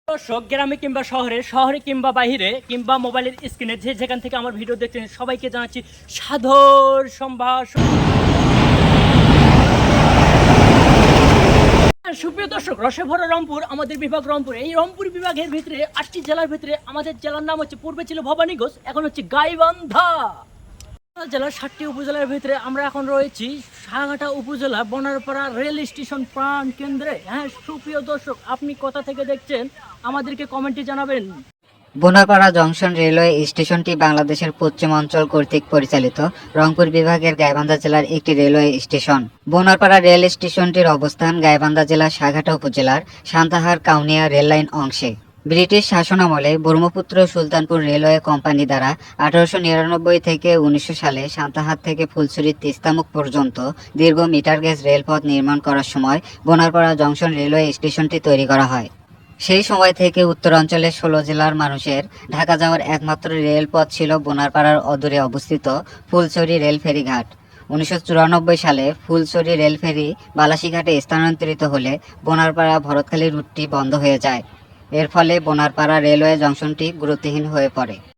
দর্শক গ্রামে কিংবা শহরে শহরে কিংবা বাইরে কিংবা মোবাইলের স্ক্রিনে যে যেখান থেকে আমার ভিডিও দেখছেন সবাইকে জানাচ্ছি সাদর সম্ভাষণ। সুপ্রিয় দর্শক, রসে ভরা রংপুর আমাদের বিভাগ রংপুর। এই রংপুর বিভাগের ভিতরে 8টি জেলার ভিতরে আমাদের জেলার নাম হচ্ছে, পূর্বে ছিল ভবানীগঞ্জ, এখন হচ্ছে গাইবান্ধা। জেলার 7টি উপজেলার ভিতরে আমরা এখন রয়েছি সাগাটা উপজেলা বনারপাড়া রেল স্টেশন প্রাণ কেন্দ্রে। হ্যাঁ সুপ্রিয় দর্শক, আপনি কোথা থেকে দেখছেন আমাদেরকে কমেন্টে জানাবেন। বোনারপাড়া জংশন রেলওয়ে স্টেশনটি বাংলাদেশের পশ্চিমাঞ্চল কর্তৃক পরিচালিত রংপুর বিভাগের গাইবান্ধা জেলার একটি রেলওয়ে স্টেশন। বোনারপাড়া রেল স্টেশনটির অবস্থান গাইবান্ধা জেলার সাঘাটা উপজেলার সান্তাহার কাউনিয়া রেললাইন অংশে। ব্রিটিশ শাসনামলে ব্রহ্মপুত্র সুলতানপুর রেলওয়ে কোম্পানি দ্বারা 1899 থেকে 1900 সালে সান্তাহার থেকে ফুলছড়ি তিস্তামুখ পর্যন্ত দীর্ঘ মিটার গেজ রেলপথ নির্মাণ করার সময় বোনারপাড়া জংশন রেলওয়ে স্টেশনটি তৈরি করা হয়। সেই সময় থেকে উত্তরাঞ্চলের 16 জেলার মানুষের ঢাকা যাওয়ার একমাত্র রেলপথ ছিল বোনারপাড়ার অদূরে অবস্থিত ফুলছড়ি রেল ফেরি ঘাট। 1994 সালে ফুলছড়ি রেল ফেরি বালাসীঘাটে স্থানান্তরিত হলে বোনারপাড়া ভরতখালী রুটটি বন্ধ হয়ে যায়। এর ফলে বোনারপাড়া রেলওয়ে জংশনটি গুরুত্বহীন হয়ে পড়ে।